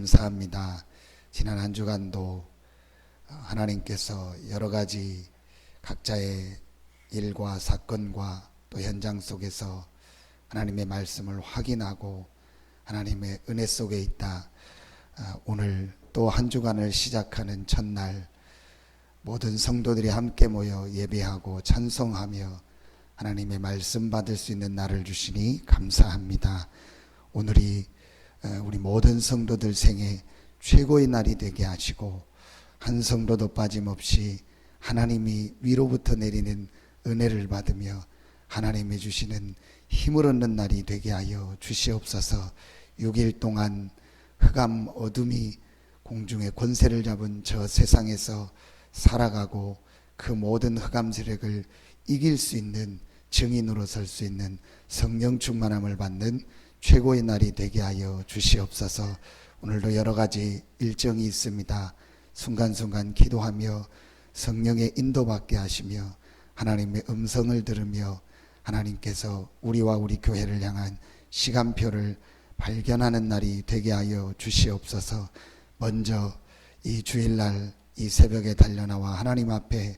감사합니다. 지난 한 주간도 하나님께서 여러 가지 각자의 일과 사건과 또 현장 속에서 하나님의 말씀을 확인하고 하나님의 은혜 속에 있다. 오늘 또 한 주간을 시작하는 첫날 모든 성도들이 함께 모여 예배하고 찬송하며 하나님의 말씀 받을 수 있는 날을 주시니 감사합니다. 오늘이 우리 모든 성도들 생애 최고의 날이 되게 하시고 한 성도도 빠짐없이 하나님이 위로부터 내리는 은혜를 받으며 하나님이 주시는 힘을 얻는 날이 되게 하여 주시옵소서. 6일 동안 흑암 어둠이 공중의 권세를 잡은 저 세상에서 살아가고 그 모든 흑암 세력을 이길 수 있는 증인으로 설 수 있는 성령 충만함을 받는 최고의 날이 되게 하여 주시옵소서. 오늘도 여러 가지 일정이 있습니다. 순간순간 기도하며 성령의 인도받게 하시며 하나님의 음성을 들으며 하나님께서 우리와 우리 교회를 향한 시간표를 발견하는 날이 되게 하여 주시옵소서. 먼저 이 주일날 이 새벽에 달려나와 하나님 앞에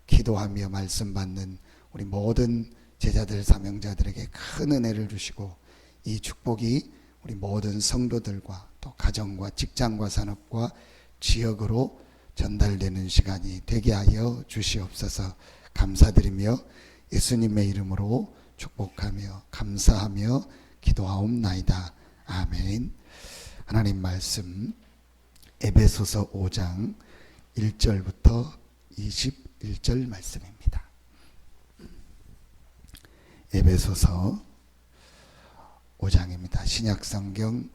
기도하며 말씀 받는 우리 모든 제자들 사명자들에게 큰 은혜를 주시고 이 축복이 우리 모든 성도들과 또 가정과 직장과 산업과 지역으로 전달되는 시간이 되게 하여 주시옵소서. 감사드리며 예수님의 이름으로 축복하며 감사하며 기도하옵나이다. 아멘. 하나님 말씀 에베소서 5장 1절부터 21절 말씀입니다. 에베소서 5장입니다. 신약성경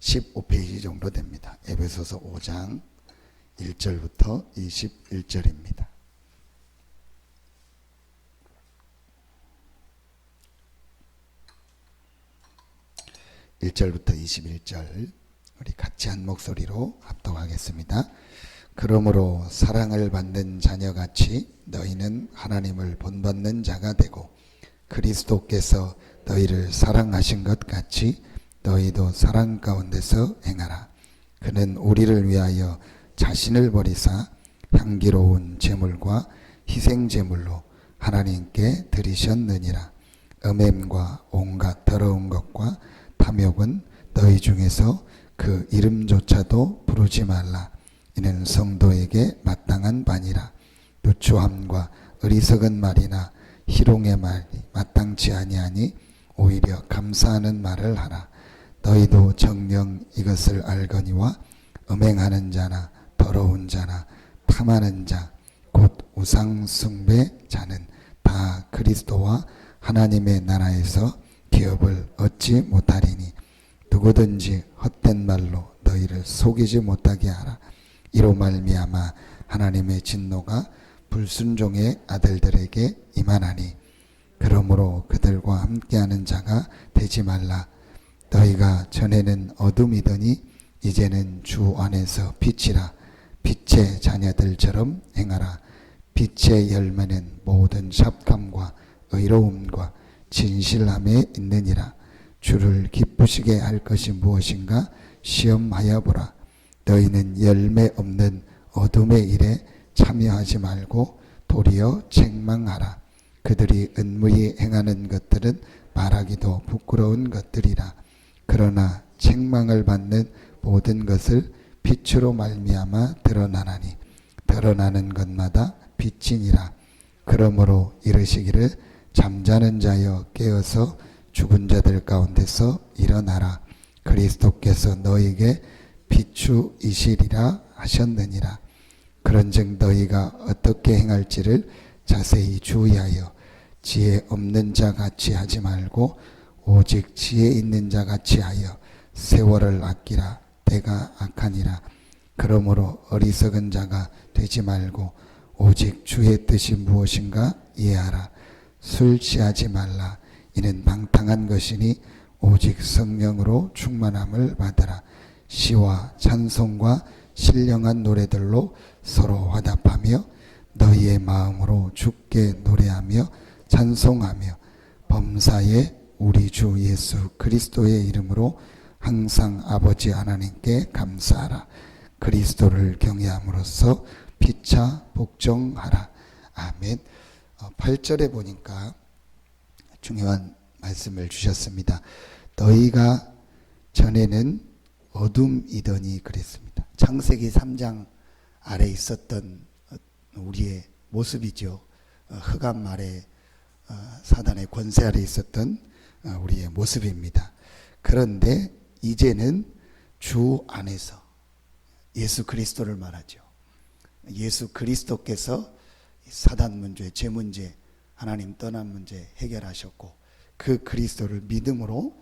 315페이지 정도 됩니다. 에베소서 5장 1절부터 21절입니다. (1절부터) 21절 우리 같이 한 목소리로 합독하겠습니다. 그러므로 사랑을 받는 자녀같이 너희는 하나님을 본받는 자가 되고 그리스도께서 너희를 사랑하신 것 같이 너희도 사랑 가운데서 행하라. 그는 우리를 위하여 자신을 버리사 향기로운 제물과 희생 제물로 하나님께 드리셨느니라. 음행과 온갖 더러운 것과 탐욕은 너희 중에서 그 이름조차도 부르지 말라. 이는 성도에게 마땅한 바니라. 누추함과 어리석은 말이나 희롱의 말이 마땅치 아니하니 오히려 감사하는 말을 하라. 너희도 정녕 이것을 알거니와 음행하는 자나 더러운 자나 탐하는 자 곧 우상 숭배 자는 다 그리스도와 하나님의 나라에서 기업을 얻지 못하리니 누구든지 헛된 말로 너희를 속이지 못하게 하라. 이로 말미암아 하나님의 진노가 불순종의 아들들에게 임하나니 그러므로 그들과 함께하는 자가 되지 말라. 너희가 전에는 어둠이더니 이제는 주 안에서 빛이라. 빛의 자녀들처럼 행하라. 빛의 열매는 모든 샵감과 의로움과 진실함에 있느니라. 주를 기쁘시게 할 것이 무엇인가 시험하여 보라. 너희는 열매 없는 어둠의 일에 참여하지 말고 도리어 책망하라. 그들이 은무히 행하는 것들은 말하기도 부끄러운 것들이라. 그러나 책망을 받는 모든 것을 빛으로 말미암아 드러나나니 드러나는 것마다 빛이니라. 그러므로 이르시기를 잠자는 자여 깨어서 죽은 자들 가운데서 일어나라. 그리스도께서 너희에게 비추이시리라 하셨느니라. 그런즉 너희가 어떻게 행할지를 자세히 주의하여 지혜 없는 자 같이 하지 말고 오직 지혜 있는 자 같이 하여 세월을 아끼라. 때가 악하니라. 그러므로 어리석은 자가 되지 말고 오직 주의 뜻이 무엇인가 이해하라. 술 취하지 말라. 이는 방탕한 것이니 오직 성령으로 충만함을 받으라. 시와 찬송과 신령한 노래들로 서로 화답하며 너희의 마음으로 주께 노래하며 찬송하며 범사에 우리 주 예수 그리스도의 이름으로 항상 아버지 하나님께 감사하라. 그리스도를 경외함으로써 피차 복종하라. 아멘. 8절에 보니까 중요한 말씀을 주셨습니다. 너희가 전에는 어둠이더니 그랬습니다. 창세기 3장 아래 있었던 우리의 모습이죠. 흑암 아래 사단의 권세 아래 있었던 우리의 모습입니다. 그런데 이제는 주 안에서 예수 그리스도를 말하죠. 예수 그리스도께서 사단 문제, 죄 문제, 하나님 떠난 문제 해결하셨고, 그 그리스도를 믿음으로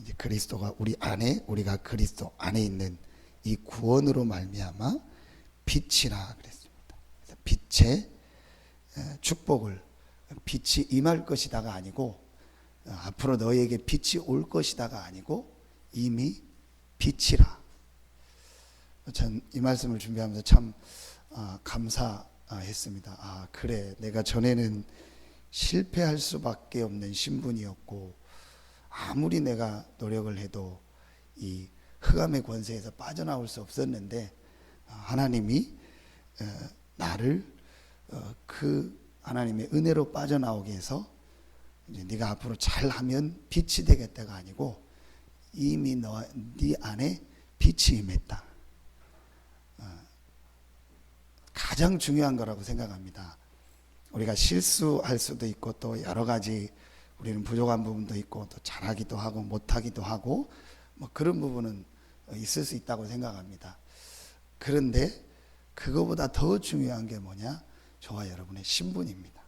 이제 그리스도가 우리 안에, 우리가 그리스도 안에 있는 이 구원으로 말미암아 빛이라 그랬습니다. 그래서 빛의 축복을, 빛이 임할 것이다가 아니고, 앞으로 너희에게 빛이 올 것이다가 아니고 이미 빛이라. 전 이 말씀을 준비하면서 참 감사했습니다. 그래, 내가 전에는 실패할 수밖에 없는 신분이었고, 아무리 내가 노력을 해도 이 흑암의 권세에서 빠져나올 수 없었는데, 하나님이 나를 그 하나님의 은혜로 빠져나오게 해서 이제 네가 앞으로 잘하면 빛이 되겠다가 아니고 이미 네 안에 빛이 임했다. 가장 중요한 거라고 생각합니다. 우리가 실수할 수도 있고 또 여러 가지 우리는 부족한 부분도 있고 또 잘하기도 하고 못하기도 하고 뭐 그런 부분은 있을 수 있다고 생각합니다. 그런데 그거보다 더 중요한 게 뭐냐? 저와 여러분의 신분입니다.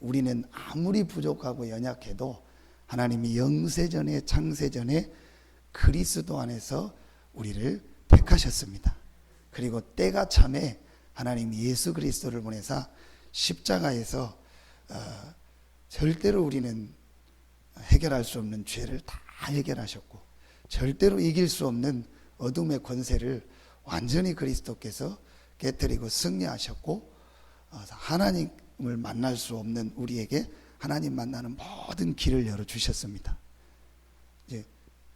우리는 아무리 부족하고 연약해도 하나님이 영세전에 창세전에 그리스도 안에서 우리를 택하셨습니다. 그리고 때가 참에 하나님이 예수 그리스도를 보내사 십자가에서 절대로 우리는 해결할 수 없는 죄를 다 해결하셨고, 절대로 이길 수 없는 어둠의 권세를 완전히 그리스도께서 깨뜨리고 승리하셨고, 하나님을 만날 수 없는 우리에게 하나님 만나는 모든 길을 열어주셨습니다. 이제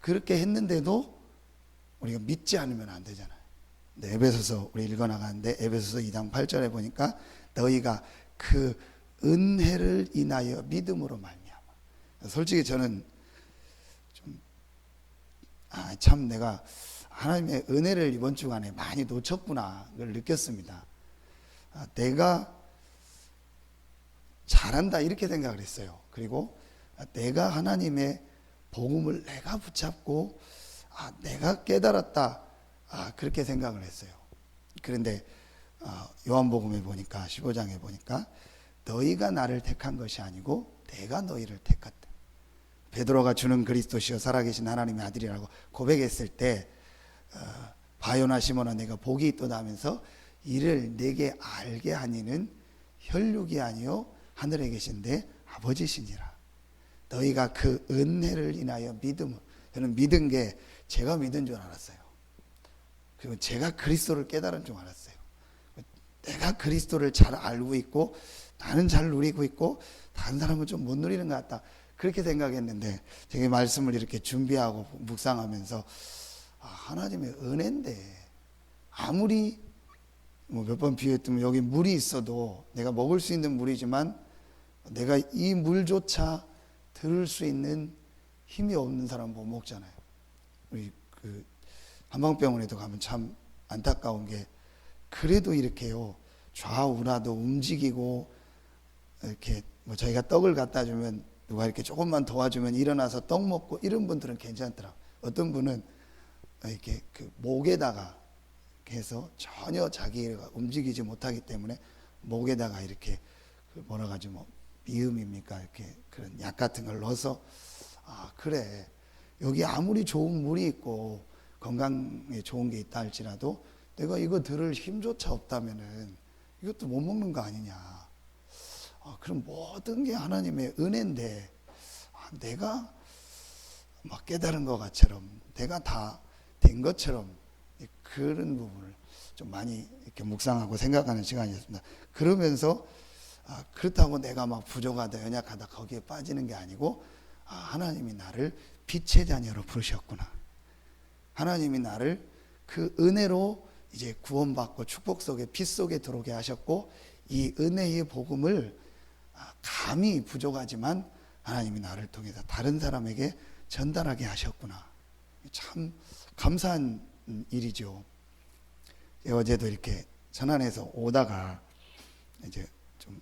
그렇게 했는데도 우리가 믿지 않으면 안 되잖아요. 근데 에베소서 우리 읽어나가는데 에베소서 2장 8절에 보니까 너희가 그 은혜를 인하여 믿음으로 말미암아. 솔직히 저는 좀 참 내가 하나님의 은혜를 이번 주간에 많이 놓쳤구나를 느꼈습니다. 내가 잘한다 이렇게 생각을 했어요. 그리고 내가 하나님의 복음을 내가 붙잡고 내가 깨달았다 그렇게 생각을 했어요. 그런데 요한복음에 보니까 15장에 보니까 너희가 나를 택한 것이 아니고 내가 너희를 택했다. 베드로가 주는 그리스도시요 살아계신 하나님의 아들이라고 고백했을 때 바요나 시몬아 내가 복이 있도다 하면서 이를 내게 알게 하니는 혈육이 아니요 하늘에 계신데 아버지시니라. 너희가 그 은혜를 인하여 믿음을, 저는 믿은 게 제가 믿은 줄 알았어요. 그리고 제가 그리스도를 깨달은 줄 알았어요. 내가 그리스도를 잘 알고 있고 나는 잘 누리고 있고 다른 사람은 좀 못 누리는 것 같다 그렇게 생각했는데, 제가 말씀을 이렇게 준비하고 묵상하면서 하나님의 은혜인데, 아무리 뭐 몇 번 비유했더니 여기 물이 있어도 내가 먹을 수 있는 물이지만 내가 이 물조차 들을 수 있는 힘이 없는 사람은 못 먹잖아요. 우리 그 한방병원에도 가면 참 안타까운 게, 그래도 이렇게요 좌우라도 움직이고 이렇게 뭐 저희가 떡을 갖다 주면 누가 이렇게 조금만 도와주면 일어나서 떡 먹고 이런 분들은 괜찮더라고요. 어떤 분은 이렇게 그 목에다가 해서 전혀 자기가 움직이지 못하기 때문에 목에다가 이렇게 그 뭐라 가지 뭐 미음입니까 이렇게 그런 약 같은 걸 넣어서 그래 여기 아무리 좋은 물이 있고 건강에 좋은 게 있다 할지라도 내가 이거 들을 힘조차 없다면은 이것도 못 먹는 거 아니냐. 그럼 모든 게 하나님의 은혜인데 내가 막 깨달은 것처럼 내가 다 된 것처럼 그런 부분을 좀 많이 이렇게 묵상하고 생각하는 시간이었습니다. 그러면서 그렇다고 내가 막 부족하다 연약하다 거기에 빠지는 게 아니고 하나님이 나를 빛의 자녀로 부르셨구나. 하나님이 나를 그 은혜로 이제 구원받고 축복 속에 빛 속에 들어오게 하셨고, 이 은혜의 복음을 감히 부족하지만 하나님이 나를 통해서 다른 사람에게 전달하게 하셨구나. 참 감사한 일이죠. 어제도 이렇게 천안에서 오다가 이제 좀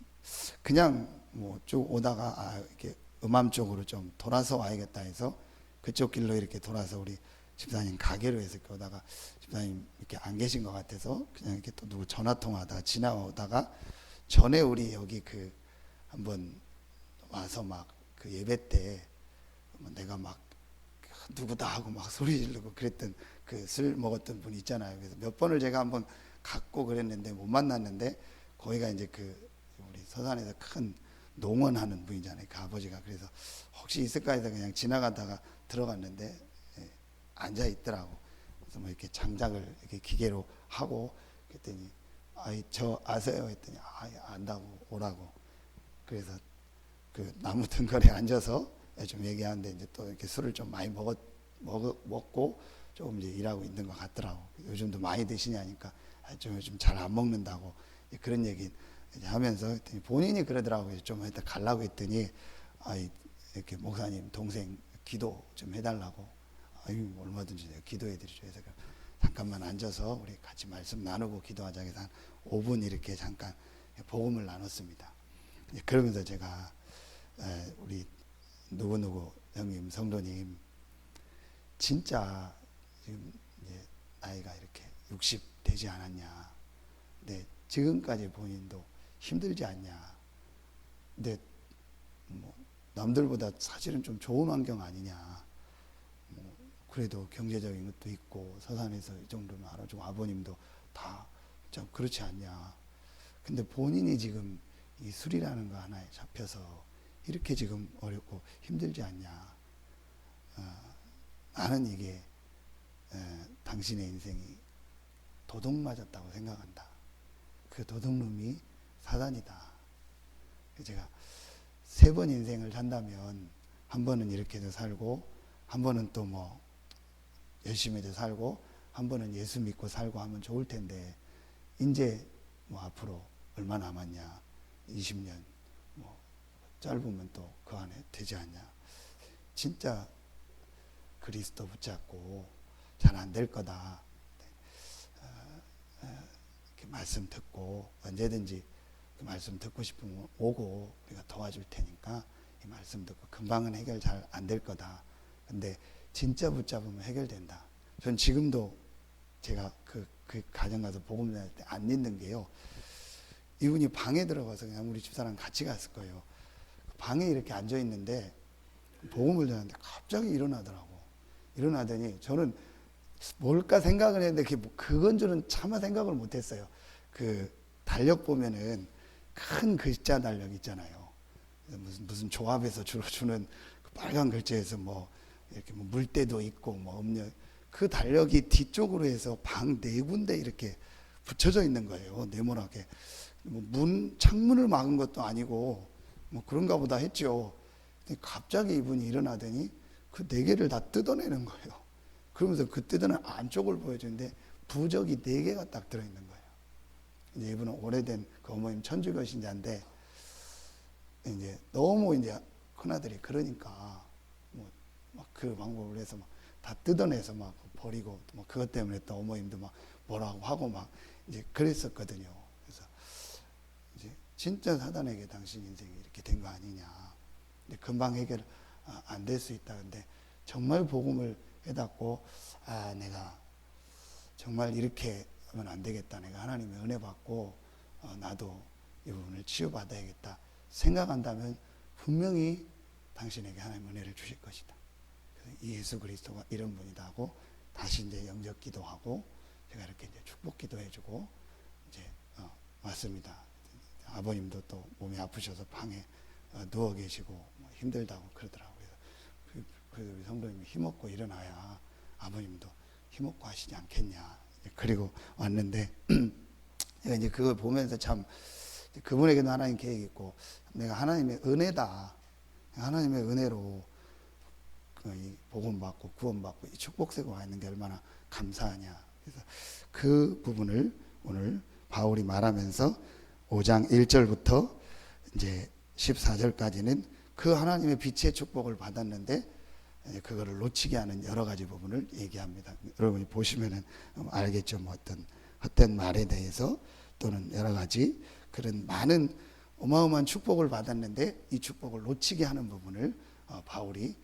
그냥 뭐 쭉 오다가 이렇게 음암 쪽으로 좀 돌아서 와야겠다 해서 그쪽 길로 이렇게 돌아서 우리 집사님 가게로 해서 이렇게 오다가 집사님 이렇게 안 계신 것 같아서 그냥 이렇게 또 누구 전화 통화하다가 지나오다가 전에 우리 여기 그 한번 와서 막 그 예배 때 내가 막 누구다 하고 막 소리 지르고 그랬던 그 술 먹었던 분 있잖아요. 그래서 몇 번을 제가 한번 갔고 그랬는데 못 만났는데, 거기가 이제 그 우리 서산에서 큰 농원하는 분이잖아요. 그 아버지가. 그래서 혹시 있을까 해서 그냥 지나가다가 들어갔는데 앉아 있더라고. 그래서 뭐 이렇게 장작을 이렇게 기계로 하고 그랬더니 저 아세요? 했더니 안다고 오라고. 그래서 그 나무 등걸에 앉아서 좀 얘기하는데 이제 또 이렇게 술을 좀 많이 먹고 조금 이제 일하고 있는 것 같더라고. 요즘도 많이 드시냐니까 좀 요즘 잘 안 먹는다고 그런 얘기 이제 하면서 했더니 본인이 그러더라고요. 좀 이따 가려고 했더니 이렇게 목사님 동생 기도 좀 해달라고. 얼마든지 내가 기도해드리죠. 해서 잠깐만 앉아서 우리 같이 말씀 나누고 기도하자 해서 한 5분 이렇게 잠깐 복음을 나눴습니다. 그러면서 제가 우리 누구누구 형님 성도님 진짜 지금 이제 나이가 이렇게 60 되지 않았냐. 근데 지금까지 본인도 힘들지 않냐. 근데 뭐 남들보다 사실은 좀 좋은 환경 아니냐. 뭐 그래도 경제적인 것도 있고 서산에서 이 정도는 알아주고 아버님도 다 좀 그렇지 않냐. 근데 본인이 지금 이 술이라는 거 하나에 잡혀서 이렇게 지금 어렵고 힘들지 않냐. 나는 이게 당신의 인생이 도둑 맞았다고 생각한다. 그 도둑놈이 사단이다. 제가 3번 인생을 산다면 한 번은 이렇게도 살고 한 번은 또 뭐 열심히도 살고 한 번은 예수 믿고 살고 하면 좋을 텐데, 이제 뭐 앞으로 얼마 남았냐. 20년 뭐 짧으면 또 그 안에 되지 않냐. 진짜 그리스도 붙잡고 잘 안 될 거다. 이렇게 말씀 듣고 언제든지 그 말씀 듣고 싶으면 오고 우리가 도와줄 테니까 이 말씀 듣고 금방은 해결 잘 안 될 거다. 근데 진짜 붙잡으면 해결된다. 전 지금도 제가 그 가정 가서 복음 전할 때 안 믿는 게요. 이분이 방에 들어가서 그냥 우리 집사람 같이 갔을 거예요. 방에 이렇게 앉아 있는데 복음을 전하는데 갑자기 일어나더라고. 일어나더니 저는 뭘까 생각을 했는데 그건 줄은 차마 생각을 못했어요. 그 달력 보면은 큰 글자 달력 있잖아요. 무슨 조합에서 주로 주는 그 빨간 글자에서 뭐 이렇게 뭐 물때도 있고 뭐 음료, 그 달력이 뒤쪽으로 해서 방 4군데 이렇게 붙여져 있는 거예요. 네모나게. 뭐 창문을 막은 것도 아니고 뭐 그런가 보다 했죠. 근데 갑자기 이분이 일어나더니 그 4개를 다 뜯어내는 거예요. 그러면서 그 뜯어낸 안쪽을 보여주는데 부적이 4개가 딱 들어있는 거예요. 이제 이분은 오래된 그 어머님 천주교 신자인데 이제 너무 이제 큰아들이 그러니까 뭐 막 그 방법을 해서 막 다 뜯어내서 막 버리고 뭐 그것 때문에 또 어머님도 막 뭐라고 하고 막 이제 그랬었거든요. 그래서 이제 진짜 사단에게 당신 인생이 이렇게 된 거 아니냐. 근데 금방 해결 안 될 수 있다. 근데 정말 복음을 깨닫고 내가 정말 이렇게 하면 안 되겠다. 내가 하나님의 은혜 받고 나도 이 부분을 치유받아야겠다 생각한다면 분명히 당신에게 하나님의 은혜를 주실 것이다. 예수 그리스도가 이런 분이다 하고 다시 이제 영접 기도하고 제가 이렇게 이제 축복 기도해주고 이제 왔습니다. 아버님도 또 몸이 아프셔서 방에 누워 계시고 뭐 힘들다고 그러더라고요. 그래서 우리 성도님이 힘없고 일어나야 아버님도 힘없고 하시지 않겠냐. 그리고 왔는데 제가 이제 그걸 보면서 참 그분에게도 하나님 계획이 있고 내가 하나님의 은혜다. 하나님의 은혜로 이 복음 받고 구원 받고 이 축복 세고가 있는 게 얼마나 감사하냐. 그래서 그 부분을 오늘 바울이 말하면서 5장 1절부터 이제 14절까지는 그 하나님의 빛의 축복을 받았는데 그거를 놓치게 하는 여러 가지 부분을 얘기합니다. 여러분이 보시면은 알겠죠. 뭐 어떤 헛된 말에 대해서 또는 여러 가지 그런 많은 어마어마한 축복을 받았는데 이 축복을 놓치게 하는 부분을 바울이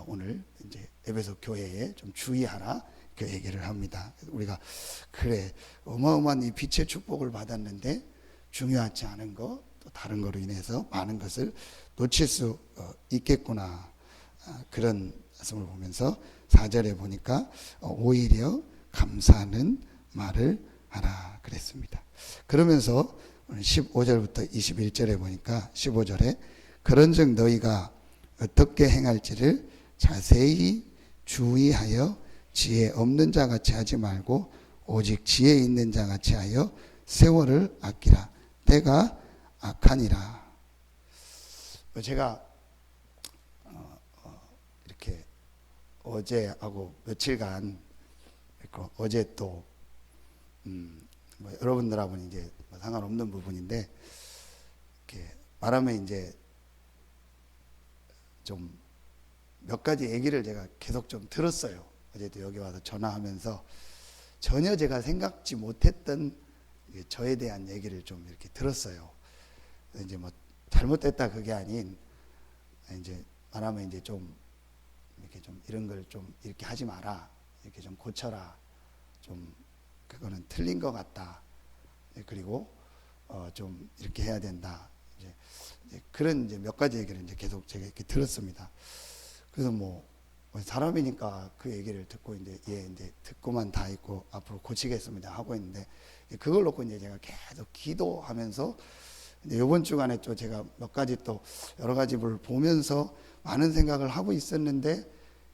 오늘 이제 에베소 교회에 좀 주의하라 그 얘기를 합니다. 우리가 그래 어마어마한 이 빛의 축복을 받았는데 중요하지 않은 거 또 다른 거로 인해서 많은 것을 놓칠 수 있겠구나 그런 말씀을 보면서 4절에 보니까 오히려 감사하는 말을 하라 그랬습니다. 그러면서 15절부터 21절에 보니까 15절에 그런즉 너희가 어떻게 행할지를 자세히 주의하여 지혜 없는 자 같이 하지 말고 오직 지혜 있는 자 같이 하여 세월을 아끼라. 때가 악하니라. 제가 이렇게 어제하고 며칠간 어제 또 뭐 여러분들하고는 이제 뭐 상관없는 부분인데 이렇게 말하면 이제 좀 몇 가지 얘기를 제가 계속 좀 들었어요. 어제도 여기 와서 전화하면서 전혀 제가 생각지 못했던 저에 대한 얘기를 좀 이렇게 들었어요. 이제 뭐 잘못됐다 그게 아닌 이제 말하면 이제 좀 이렇게 좀 이런 걸 좀 이렇게 하지 마라, 이렇게 좀 고쳐라, 좀 그거는 틀린 것 같다. 그리고 좀 이렇게 해야 된다. 이제 그런 이제 몇 가지 얘기를 이제 계속 제가 이렇게 들었습니다. 그래서 뭐 사람이니까 그 얘기를 듣고 이제 이제 듣고만 다 있고 앞으로 고치겠습니다 하고 있는데 그걸 놓고 이제 제가 계속 기도하면서 이제 이번 주간에 또 제가 몇 가지 또 여러 가지를 보면서 많은 생각을 하고 있었는데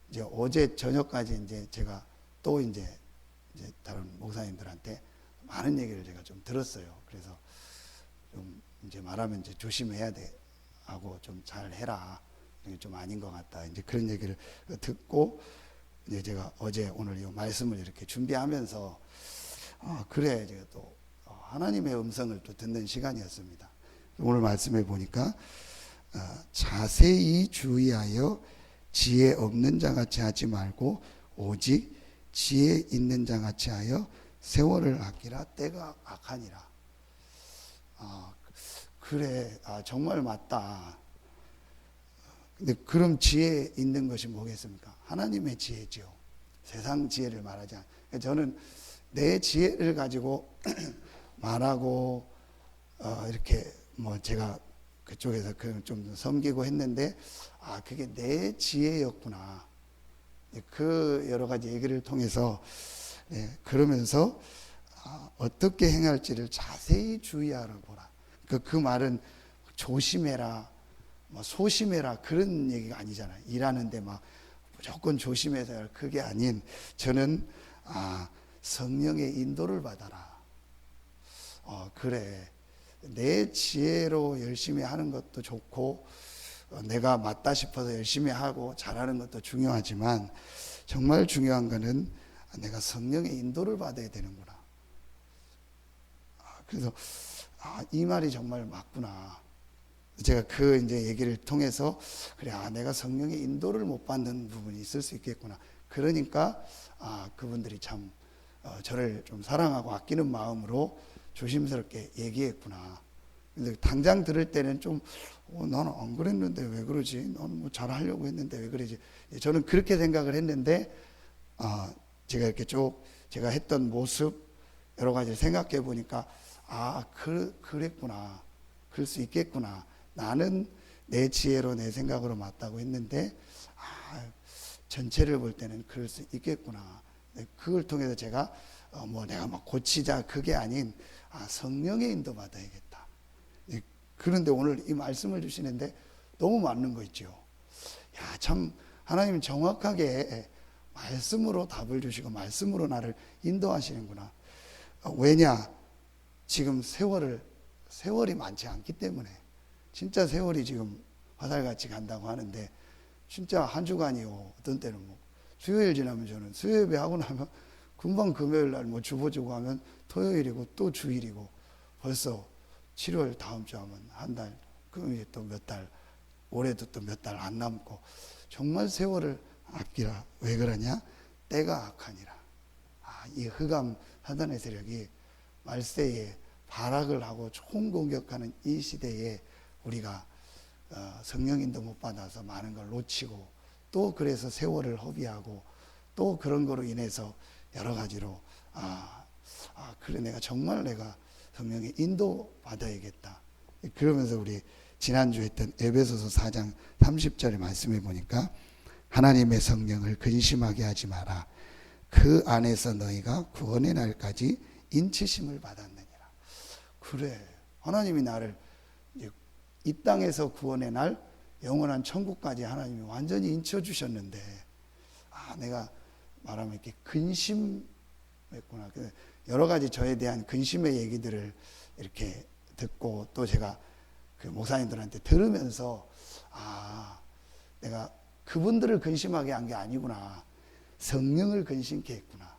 이제 어제 저녁까지 이제 제가 또 이제 다른 목사님들한테 많은 얘기를 제가 좀 들었어요. 그래서 좀 이제 말하면 이제 조심해야 돼 하고 좀 잘 해라. 이게 좀 아닌 것 같다. 이제 그런 얘기를 듣고 이제 제가 어제 오늘 이 말씀을 이렇게 준비하면서 그래 제가 또 하나님의 음성을 또 듣는 시간이었습니다. 오늘 말씀해 보니까 자세히 주의하여 지혜 없는 자 같이 하지 말고 오직 지혜 있는 자 같이 하여 세월을 아끼라. 때가 악하니라. 그래 정말 맞다. 근데 그럼 지혜 있는 것이 뭐겠습니까? 하나님의 지혜죠. 세상 지혜를 말하지 않아요. 저는 내 지혜를 가지고 말하고 이렇게 뭐 제가 그쪽에서 좀 섬기고 했는데 그게 내 지혜였구나. 그 여러 가지 얘기를 통해서 그러면서 어떻게 행할지를 자세히 주의하라 보라. 그 말은 조심해라, 뭐 소심해라 그런 얘기가 아니잖아요. 일하는데 막 무조건 조심해서 해라 그게 아닌 저는 성령의 인도를 받아라. 그래 내 지혜로 열심히 하는 것도 좋고 내가 맞다 싶어서 열심히 하고 잘하는 것도 중요하지만 정말 중요한 거는 내가 성령의 인도를 받아야 되는구나. 그래서 이 말이 정말 맞구나. 제가 그 이제 얘기를 통해서 그래 내가 성령의 인도를 못 받는 부분이 있을 수 있겠구나. 그러니까 그분들이 참 저를 좀 사랑하고 아끼는 마음으로 조심스럽게 얘기했구나. 근데 당장 들을 때는 좀 나는 안 그랬는데 왜 그러지? 나는 뭐 잘하려고 했는데 왜 그러지? 저는 그렇게 생각을 했는데 제가 이렇게 쭉 제가 했던 모습 여러 가지를 생각해 보니까 그랬구나. 그럴 수 있겠구나. 나는 내 지혜로 내 생각으로 맞다고 했는데 전체를 볼 때는 그럴 수 있겠구나. 그걸 통해서 제가 내가 막 고치자 그게 아닌 성령의 인도 받아야겠다. 그런데 오늘 이 말씀을 주시는데 너무 맞는 거 있죠. 참 하나님 정확하게 말씀으로 답을 주시고 말씀으로 나를 인도하시는구나. 왜냐? 지금 세월이 많지 않기 때문에 진짜 세월이 지금 화살같이 간다고 하는데 진짜 한 주간이요. 어떤 때는 뭐 수요일 지나면 저는 수요 예배 하고 나면 금방 금요일 날 뭐 주보주고 하면 토요일이고 또 주일이고 벌써 7월 다음 주 하면 한 달, 그럼 또 몇 달, 올해도 또 몇 달 안 남고 정말 세월을 아끼라. 왜 그러냐? 때가 악하니라. 이 흑암 사단의 세력이 말세에 발악을 하고 총공격하는 이 시대에 우리가 성령 인도 못 받아서 많은 걸 놓치고 또 그래서 세월을 허비하고 또 그런 거로 인해서 여러 가지로 그래 내가 정말 내가 성령의 인도 받아야겠다. 그러면서 우리 지난주에 했던 에베소서 4장 30절의 말씀해 보니까 하나님의 성령을 근심하게 하지 마라. 그 안에서 너희가 구원의 날까지 인치심을 받았느니라. 그래, 하나님이 나를 이 땅에서 구원의 날 영원한 천국까지 하나님이 완전히 인쳐 주셨는데 내가 말하면 이렇게 근심했구나. 여러 가지 저에 대한 근심의 얘기들을 이렇게 듣고 또 제가 그 목사님들한테 들으면서 내가 그분들을 근심하게 한 게 아니구나. 성령을 근심케 했구나.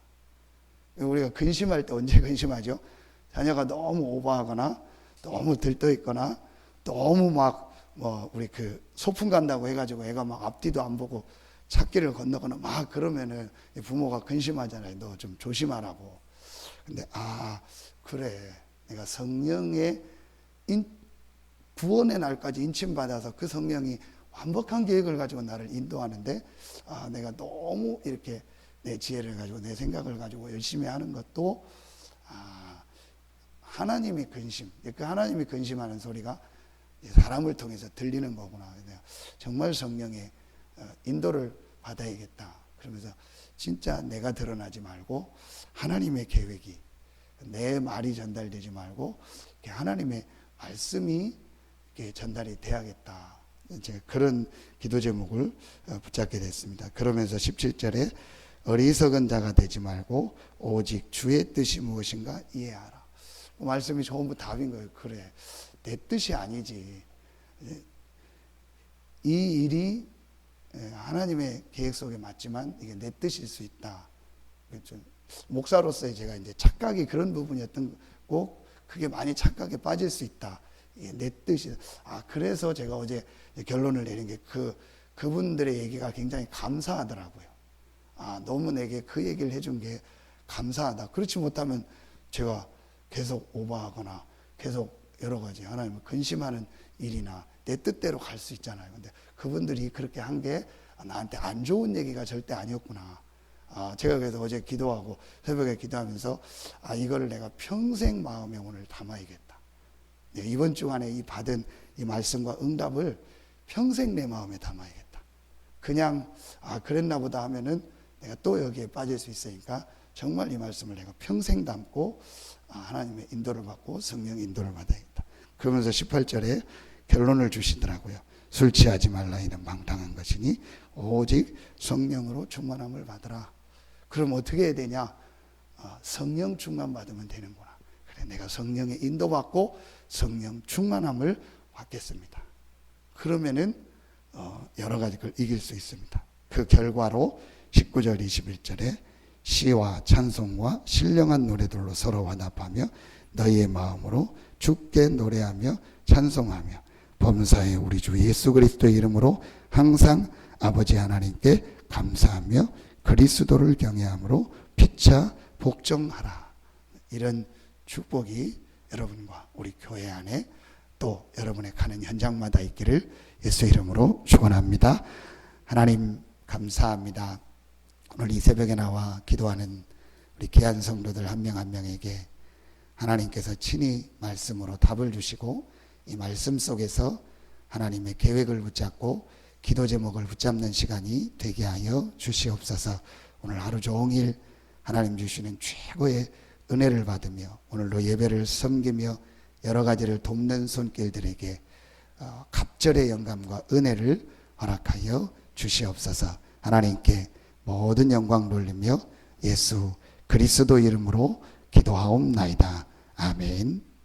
우리가 근심할 때 언제 근심하죠? 자녀가 너무 오버하거나 너무 들떠있거나 너무 우리 그 소풍 간다고 해가지고 애가 막 앞뒤도 안 보고 찾기를 건너거나 막 그러면은 부모가 근심하잖아요. 너 좀 조심하라고. 근데 그래. 내가 성령의 구원의 날까지 인침받아서 그 성령이 완벽한 계획을 가지고 나를 인도하는데 내가 너무 이렇게 내 지혜를 가지고 내 생각을 가지고 열심히 하는 것도 하나님이 근심, 그 하나님이 근심하는 소리가 사람을 통해서 들리는 거구나. 정말 성령의 인도를 받아야겠다. 그러면서 진짜 내가 드러나지 말고 하나님의 계획이 내 말이 전달되지 말고 하나님의 말씀이 전달이 돼야겠다. 제가 그런 기도 제목을 붙잡게 됐습니다. 그러면서 17절에 어리석은 자가 되지 말고 오직 주의 뜻이 무엇인가 이해하라. 말씀이 전부 답인 거예요. 그래, 내 뜻이 아니지. 이 일이 하나님의 계획 속에 맞지만 이게 내 뜻일 수 있다. 목사로서의 제가 이제 착각이 그런 부분이었던 거, 그게 많이 착각에 빠질 수 있다. 이게 내 뜻이. 그래서 제가 어제 결론을 내린 게 그분들의 얘기가 굉장히 감사하더라고요. 너무 내게 그 얘기를 해준 게 감사하다. 그렇지 못하면 제가 계속 오버하거나 계속 여러 가지 하나님을 근심하는 일이나 내 뜻대로 갈 수 있잖아요. 근데 그분들이 그렇게 한 게 나한테 안 좋은 얘기가 절대 아니었구나. 제가 그래서 어제 기도하고 새벽에 기도하면서 이거를 내가 평생 마음에 오늘 담아야겠다. 이번 주 안에 이 받은 이 말씀과 응답을 평생 내 마음에 담아야겠다. 그냥 그랬나 보다 하면은 내가 또 여기에 빠질 수 있으니까 정말 이 말씀을 내가 평생 담고 하나님의 인도를 받고 성령 인도를 받아야겠다. 그러면서 18절에 결론을 주시더라고요. 술 취하지 말라 이는 망당한 것이니 오직 성령으로 충만함을 받으라. 그럼 어떻게 해야 되냐? 성령 충만 받으면 되는구나. 그래, 내가 성령의 인도받고 성령 충만함을 받겠습니다. 그러면은 여러 가지 걸 이길 수 있습니다. 그 결과로 19절 21절에 시와 찬송과 신령한 노래들로 서로 화답하며 너희의 마음으로 주께 노래하며 찬송하며 범사의 우리 주 예수 그리스도의 이름으로 항상 아버지 하나님께 감사하며 그리스도를 경외함으로 피차 복종하라. 이런 축복이 여러분과 우리 교회 안에 또 여러분의 가는 현장마다 있기를 예수 이름으로 축원합니다. 하나님 감사합니다. 오늘 이 새벽에 나와 기도하는 우리 귀한 성도들 한 명 한 명에게 하나님께서 친히 말씀으로 답을 주시고 이 말씀 속에서 하나님의 계획을 붙잡고 기도 제목을 붙잡는 시간이 되게 하여 주시옵소서. 오늘 하루 종일 하나님 주시는 최고의 은혜를 받으며 오늘도 예배를 섬기며 여러 가지를 돕는 손길들에게 갑절의 영감과 은혜를 허락하여 주시옵소서. 하나님께 모든 영광 돌리며 예수 그리스도 이름으로 기도하옵나이다. 아멘.